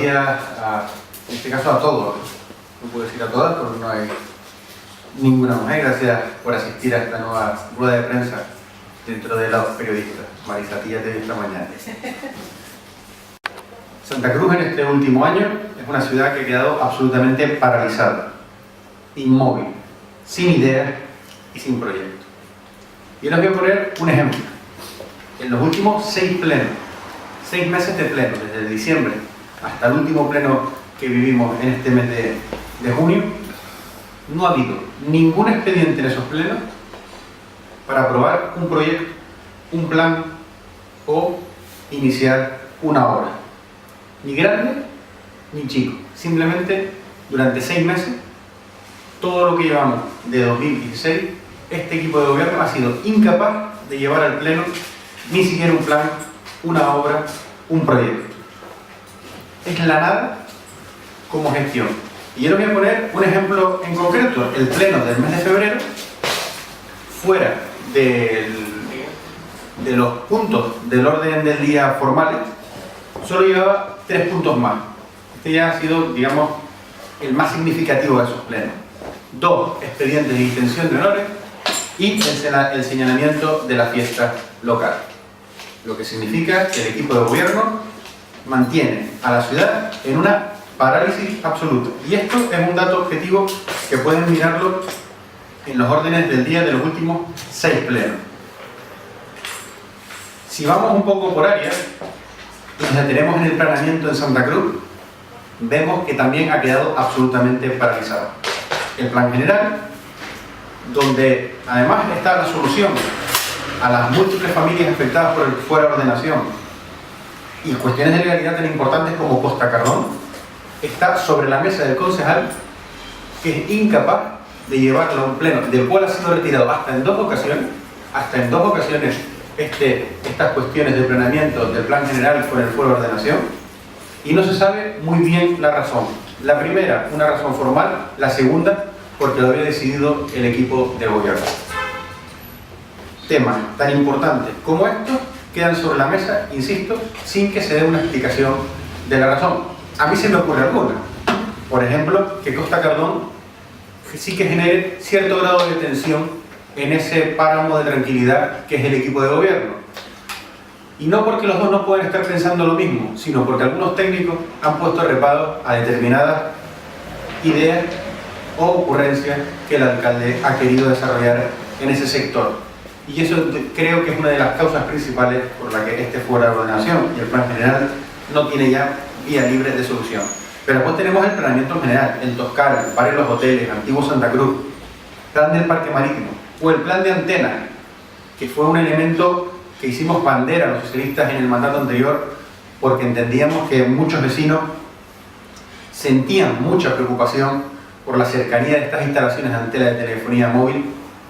días, en este caso a todos. No puedo decir a todas porque no hay ninguna mujer. Gracias por asistir a esta nueva rueda de prensa dentro de los periodistas. Marisa, a ti ya te vi esta mañana. Santa Cruz en este último año es una ciudad que ha quedado absolutamente paralizada, inmóvil, sin ideas y sin proyectos. Y les voy a poner un ejemplo. En los últimos 6 meses de pleno, desde diciembre hasta el último pleno que vivimos en este mes de junio, no ha habido ningún expediente en esos plenos para aprobar un proyecto, un plan o iniciar una obra. Ni grande ni chico. Simplemente durante 6 meses, todo lo que llevamos de 2016, este equipo de gobierno ha sido incapaz de llevar al pleno ni siquiera un plan, una obra, un proyecto. Es la nada como gestión. Y yo les voy a poner un ejemplo en concreto. El pleno del mes de febrero, fuera de los puntos del orden del día formales, solo llevaba 3 puntos más. Este ya ha sido, digamos, el más significativo de esos plenos. 2 expedientes de intención de honores y el señalamiento de la fiesta local. Lo que significa que el equipo de gobierno mantiene a la ciudad en una parálisis absoluta. Y esto es un dato objetivo que pueden mirarlo en los órdenes del día de los últimos 6 plenos. Si vamos un poco por área y nos detenemos en el planeamiento en Santa Cruz, vemos que también ha quedado absolutamente paralizado. El plan general, donde además está la solución a las múltiples familias afectadas por el fuera de ordenación y cuestiones de legalidad tan importantes como Costa Cardón, está sobre la mesa del concejal, que es incapaz de llevarlo a un pleno, del cual ha sido retirado hasta en dos ocasiones estas cuestiones de planeamiento del plan general con el fuera de ordenación, y no se sabe muy bien la razón. La primera, una razón formal; la segunda, porque lo había decidido el equipo de gobierno. Temas tan importantes como estos quedan sobre la mesa, insisto, sin que se dé una explicación de la razón. A mí se me ocurre alguna. Por ejemplo, que Costa Cardón sí que genere cierto grado de tensión en ese páramo de tranquilidad que es el equipo de gobierno. Y no porque los dos no puedan estar pensando lo mismo, sino porque algunos técnicos han puesto reparo a determinadas ideas o ocurrencias que el alcalde ha querido desarrollar en ese sector. Y eso creo que es una de las causas principales por la que este fuera de ordenación y el plan general no tiene ya vía libre de solución. Pero después tenemos el planeamiento general, el Toscar, el Parque de los Hoteles, Antiguo Santa Cruz, plan del Parque Marítimo, o el plan de antenas, que fue un elemento que hicimos bandera los socialistas en el mandato anterior, porque entendíamos que muchos vecinos sentían mucha preocupación por la cercanía de estas instalaciones de antena de telefonía móvil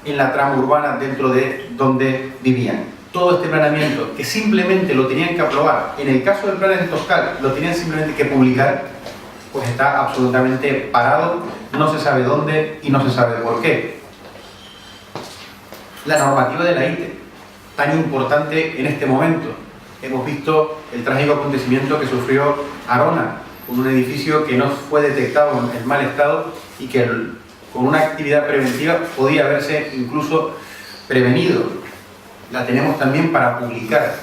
en la trama urbana dentro de donde vivían. Todo este planeamiento, que simplemente lo tenían que aprobar, en el caso del plan de Toscar, lo tenían simplemente que publicar, pues está absolutamente parado, no se sabe dónde y no se sabe por qué. La normativa de la ITE, tan importante en este momento. Hemos visto el trágico acontecimiento que sufrió Arona, con un edificio que no fue detectado en mal estado y que con una actividad preventiva podía haberse incluso prevenido. La tenemos también para publicar.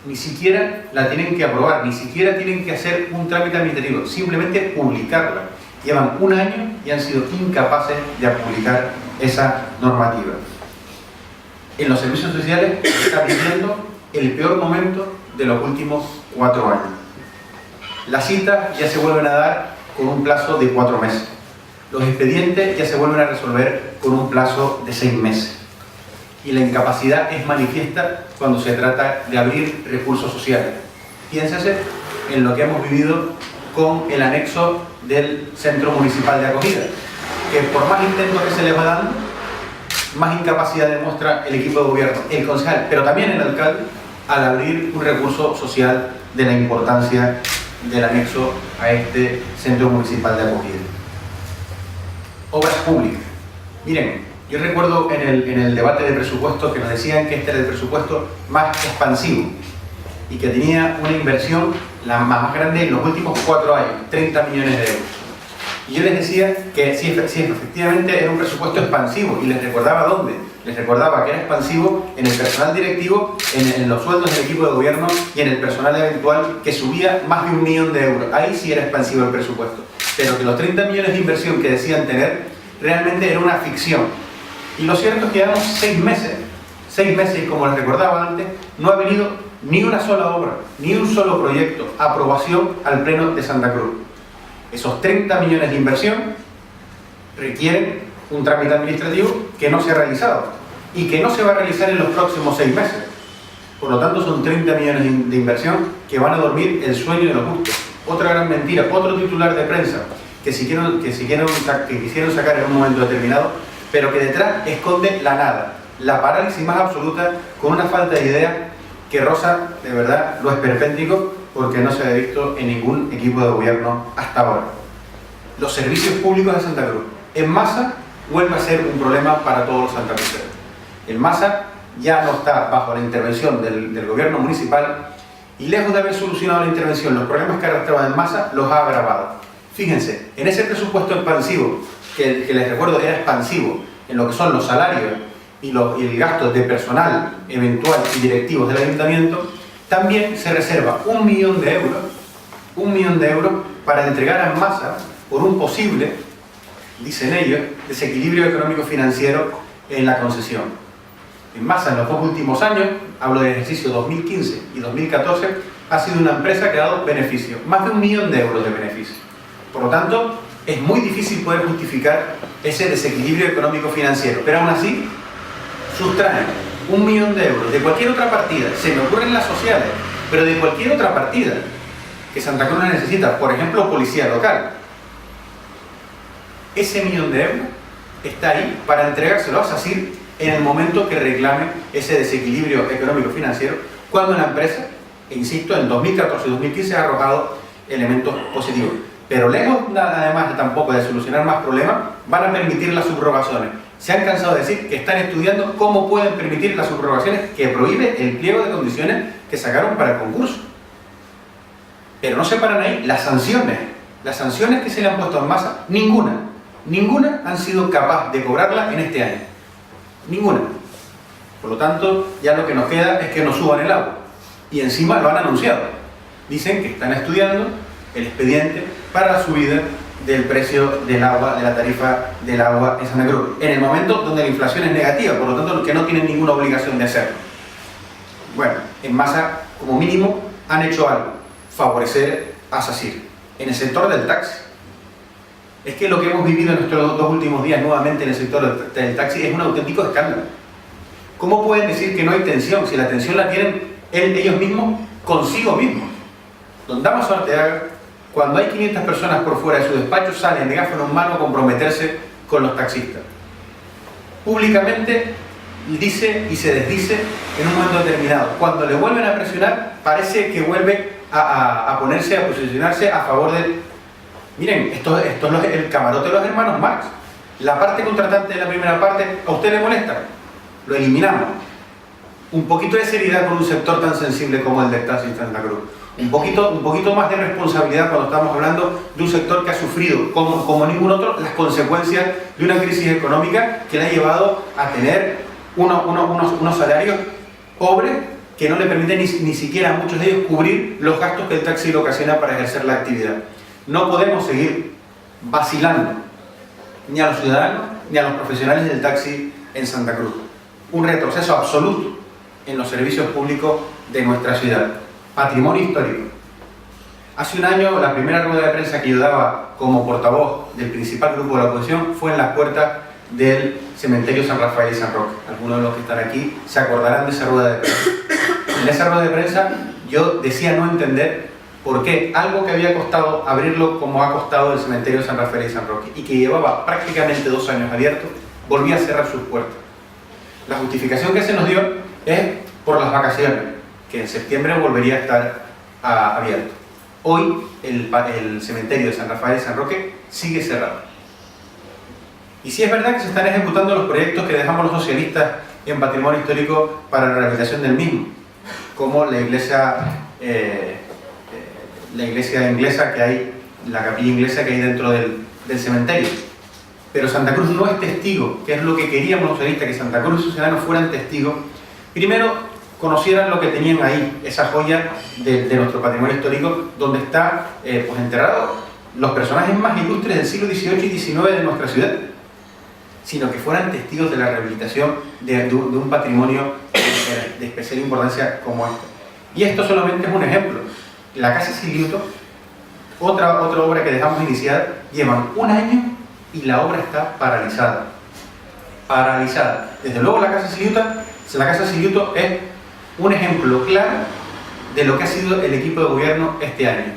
Ni siquiera la tienen que aprobar, ni siquiera tienen que hacer un trámite administrativo, simplemente publicarla. Llevan un año y han sido incapaces de publicar esa normativa. En los servicios sociales se está viviendo el peor momento de los últimos 4 años. Las citas ya se vuelven a dar con un plazo de 4 meses. Los expedientes ya se vuelven a resolver con un plazo de 6 meses. Y la incapacidad es manifiesta cuando se trata de abrir recursos sociales. Piénsese en lo que hemos vivido con el anexo del Centro Municipal de Acogida, que por más intentos que se les va dando, más incapacidad demuestra el equipo de gobierno, el concejal, pero también el alcalde, al abrir un recurso social de la importancia del anexo a este Centro Municipal de Acogida. Obras públicas. Miren, yo recuerdo en el debate de presupuesto que nos decían que este era el presupuesto más expansivo y que tenía una inversión la más grande en los últimos 4 años, 30 millones de euros. Y yo les decía que sí, efectivamente era un presupuesto expansivo, y les recordaba dónde. Les recordaba que era expansivo en el personal directivo, en los sueldos del equipo de gobierno y en el personal eventual, que subía más de 1 millón de euros. Ahí sí era expansivo el presupuesto. Pero que los 30 millones de inversión que decían tener realmente era una ficción. Y lo cierto es que llevamos 6 meses, y como les recordaba antes, no ha venido ni una sola obra, ni un solo proyecto, aprobación al Pleno de Santa Cruz. Esos 30 millones de inversión requieren un trámite administrativo que no se ha realizado y que no se va a realizar en los próximos 6 meses. Por lo tanto, son 30 millones de inversión que van a dormir el sueño de los justos. Otra gran mentira, otro titular de prensa que quisieron sacar en un momento determinado, pero que detrás esconde la nada, la parálisis más absoluta, con una falta de idea que roza de verdad lo esperpéntico, porque no se ha visto en ningún equipo de gobierno hasta ahora. Los servicios públicos de Santa Cruz, en masa, vuelve a ser un problema para todos los santacruceros. En masa ya no está bajo la intervención del gobierno municipal, y lejos de haber solucionado la intervención los problemas que arrastraban en masa, los ha agravado. Fíjense, en ese presupuesto expansivo, que les recuerdo era expansivo en lo que son los salarios y el gasto de personal eventual y directivos del ayuntamiento, también se reserva 1 millón de euros para entregar en masa por un posible, dicen ellos, desequilibrio económico-financiero en la concesión. En masa, en los 2 últimos años, hablo del ejercicio 2015 y 2014, ha sido una empresa que ha dado beneficio, más de 1 millón de euros de beneficio. Por lo tanto, es muy difícil poder justificar ese desequilibrio económico-financiero, pero aún así sustraen 1 millón de euros de cualquier otra partida, se me ocurren las sociales, pero de cualquier otra partida que Santa Cruz necesita, por ejemplo, policía local. Ese 1 millón de euros está ahí para entregárselo a SACIR en el momento que reclame ese desequilibrio económico-financiero, cuando la empresa, insisto, en 2014 y 2015 ha arrojado elementos positivos. Pero lejos, además, tampoco de solucionar más problemas, van a permitir las subrogaciones. Se han cansado de decir que están estudiando cómo pueden permitir las subrogaciones que prohíbe el pliego de condiciones que sacaron para el concurso. Pero no se paran ahí. Las sanciones que se le han puesto en masa, ninguna han sido capaces de cobrarla en este año. Ninguna. Por lo tanto, ya lo que nos queda es que nos suban el agua. Y encima lo han anunciado. Dicen que están estudiando el expediente para la subida del precio del agua, de la tarifa del agua en Santa Cruz, en el momento donde la inflación es negativa, por lo tanto que no tienen ninguna obligación de hacerlo. Bueno, en masa, como mínimo, han hecho algo, favorecer a SACIR. En el sector del taxi, es que lo que hemos vivido en nuestros 2 últimos días nuevamente en el sector del taxi es un auténtico escándalo. ¿Cómo pueden decir que no hay tensión si la tensión la tienen ellos mismos consigo mismos? Don Dámaso Arteaga, cuando hay 500 personas por fuera de su despacho, salen de megáfono en mano a comprometerse con los taxistas. Públicamente dice y se desdice en un momento determinado. Cuando le vuelven a presionar, parece que vuelve a ponerse, a posicionarse a favor de... Miren, esto es el camarote de los hermanos Marx. La parte contratante de la primera parte, ¿a usted le molesta? Lo eliminamos. Un poquito de seriedad con un sector tan sensible como el del taxi en Santa Cruz. Un poquito más de responsabilidad cuando estamos hablando de un sector que ha sufrido, como ningún otro, las consecuencias de una crisis económica que le ha llevado a tener unos salarios pobres que no le permiten ni siquiera a muchos de ellos cubrir los gastos que el taxi le ocasiona para ejercer la actividad. No podemos seguir vacilando ni a los ciudadanos ni a los profesionales del taxi en Santa Cruz. Un retroceso absoluto en los servicios públicos de nuestra ciudad. Patrimonio histórico. Hace un año, la primera rueda de prensa que yo daba como portavoz del principal grupo de la oposición fue en las puertas del cementerio San Rafael y San Roque. Algunos de los que están aquí se acordarán de esa rueda de prensa. En esa rueda de prensa yo decía no entender por qué algo que había costado abrirlo como ha costado el cementerio San Rafael y San Roque y que llevaba prácticamente 2 años abierto, volvía a cerrar sus puertas. La justificación que se nos dio es por las vacaciones, que en septiembre volvería a estar abierto. Hoy el cementerio de San Rafael y San Roque sigue cerrado. Y sí es verdad que se están ejecutando los proyectos que dejamos los socialistas en patrimonio histórico para la rehabilitación del mismo, como la iglesia la iglesia inglesa que hay, la capilla inglesa que hay dentro del cementerio. Pero Santa Cruz no es testigo, que es lo que queríamos los socialistas, que Santa Cruz y sus ciudadanos fueran testigos. Primero, conocieran lo que tenían ahí, esa joya de nuestro patrimonio histórico, donde están pues enterrados los personajes más ilustres del siglo XVIII y XIX de nuestra ciudad, sino que fueran testigos de la rehabilitación de un patrimonio de especial importancia como este. Y esto solamente es un ejemplo. La Casa Siliuto, otra obra que dejamos iniciada, llevan un año y la obra está paralizada. Paralizada. Desde luego la Casa Siliuto es un ejemplo claro de lo que ha sido el equipo de gobierno este año.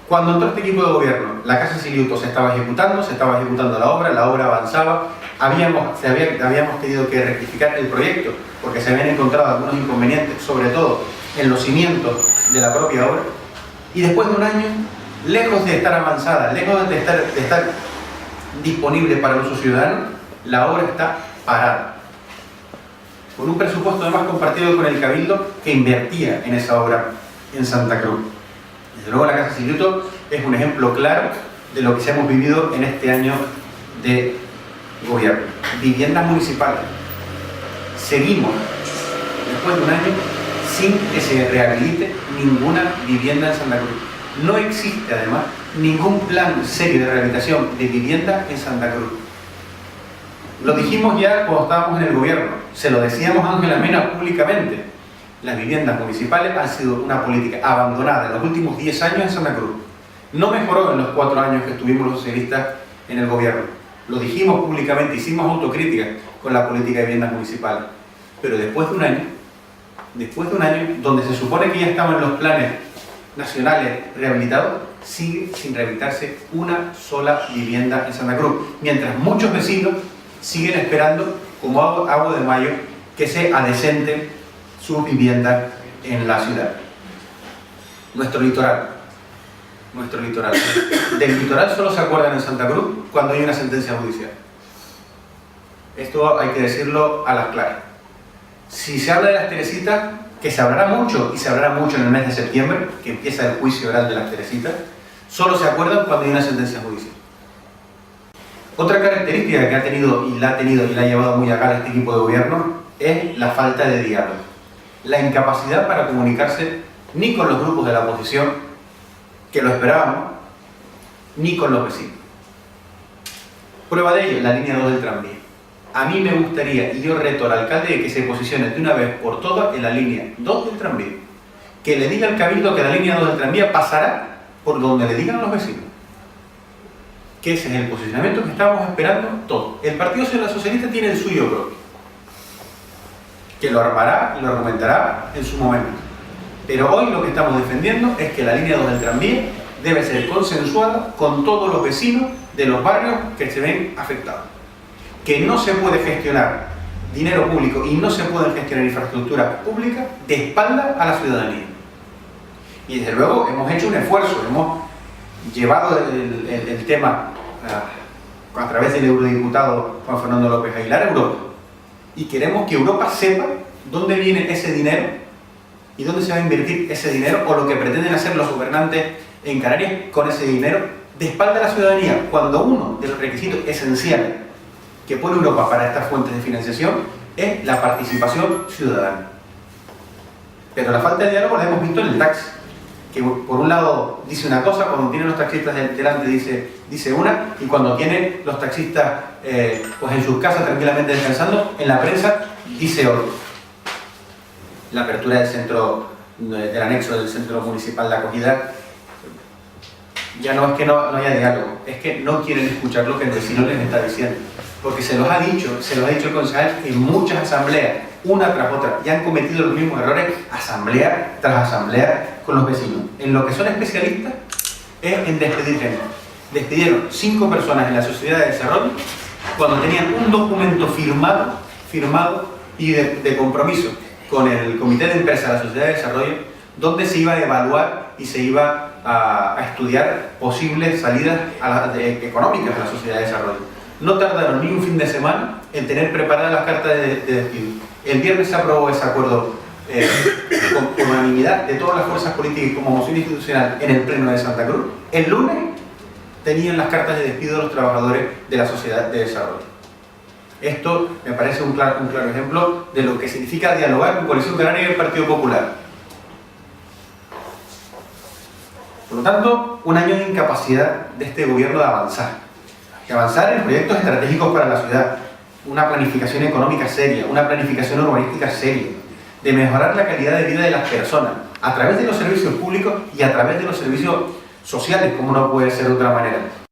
Cuando entró este equipo de gobierno, la Casa Siliuto se estaba ejecutando la obra avanzaba, habíamos tenido que rectificar el proyecto porque se habían encontrado algunos inconvenientes, sobre todo en los cimientos de la propia obra, y después de un año, lejos de estar avanzada, lejos de estar disponible para los ciudadanos, la obra está parada. Con un presupuesto además compartido con el Cabildo que invertía en esa obra en Santa Cruz. Desde luego la Casa Siliuto es un ejemplo claro de lo que se hemos vivido en este año de gobierno. Viviendas municipales. Seguimos, después de un año, sin que se rehabilite ninguna vivienda en Santa Cruz. No existe además ningún plan serio de rehabilitación de vivienda en Santa Cruz. Lo dijimos ya cuando estábamos en el gobierno, se lo decíamos a Ángela Mena públicamente. Las viviendas municipales han sido una política abandonada en los últimos 10 años en Santa Cruz. No mejoró en los 4 años que estuvimos los socialistas en el gobierno. Lo dijimos públicamente, hicimos autocrítica con la política de viviendas municipales. Pero después de un año, donde se supone que ya estaban los planes nacionales rehabilitados, sigue sin rehabilitarse una sola vivienda en Santa Cruz, mientras muchos vecinos siguen esperando, como agua de mayo, que se adecenten sus viviendas en la ciudad. Nuestro litoral. Del litoral solo se acuerdan en Santa Cruz cuando hay una sentencia judicial. Esto hay que decirlo a las claras. Si se habla de las Teresitas, que se hablará mucho, y se hablará mucho en el mes de septiembre, que empieza el juicio oral de las Teresitas, solo se acuerdan cuando hay una sentencia judicial. Otra característica que ha tenido y la ha llevado muy a gala este equipo de gobierno es la falta de diálogo. La incapacidad para comunicarse ni con los grupos de la oposición, que lo esperábamos, ni con los vecinos. Prueba de ello, la línea 2 del tranvía. A mí me gustaría, y yo reto al alcalde, que se posicione de una vez por todas en la línea 2 del tranvía. Que le diga al Cabildo que la línea 2 del tranvía pasará por donde le digan los vecinos. Que ese es el posicionamiento que estábamos esperando todos. El Partido Socialista tiene el suyo propio, que lo armará y lo argumentará en su momento. Pero hoy lo que estamos defendiendo es que la línea 2 del tranvía debe ser consensuada con todos los vecinos de los barrios que se ven afectados. Que no se puede gestionar dinero público y no se pueden gestionar infraestructuras públicas de espalda a la ciudadanía. Y desde luego hemos hecho un esfuerzo, hemos llevado el tema a través del eurodiputado Juan Fernando López Aguilar a Europa. Y queremos que Europa sepa dónde viene ese dinero y dónde se va a invertir ese dinero, o lo que pretenden hacer los gobernantes en Canarias con ese dinero de espalda a la ciudadanía, cuando uno de los requisitos esenciales que pone Europa para estas fuentes de financiación es la participación ciudadana. Pero la falta de diálogo la hemos visto en el taxi, que por un lado dice una cosa, cuando tiene los taxistas delante dice una, y cuando tiene los taxistas pues en sus casas tranquilamente descansando, en la prensa dice otro. La apertura del anexo del centro municipal de acogida, ya no es que no haya diálogo, es que no quieren escuchar lo que el vecino les está diciendo, porque se los ha dicho el concejal en muchas asambleas, una tras otra, y han cometido los mismos errores, asamblea tras asamblea con los vecinos. En lo que son especialistas es en despedir gente. Despidieron 5 personas en la Sociedad de Desarrollo cuando tenían un documento firmado y de compromiso con el Comité de Empresa de la Sociedad de Desarrollo, donde se iba a evaluar y se iba a estudiar posibles salidas económicas a la Sociedad de Desarrollo. No tardaron ni un fin de semana en tener preparadas las cartas de despido. El viernes se aprobó ese acuerdo con unanimidad de todas las fuerzas políticas y como moción institucional en el Pleno de Santa Cruz, el lunes tenían las cartas de despido de los trabajadores de la sociedad de desarrollo. Esto me parece un claro ejemplo de lo que significa dialogar con Coalición Canaria y el Partido Popular. Por lo tanto, un año de incapacidad de este gobierno de avanzar en proyectos estratégicos para la ciudad, una planificación económica seria, una planificación urbanística seria, de mejorar la calidad de vida de las personas a través de los servicios públicos y a través de los servicios sociales, como no puede ser de otra manera.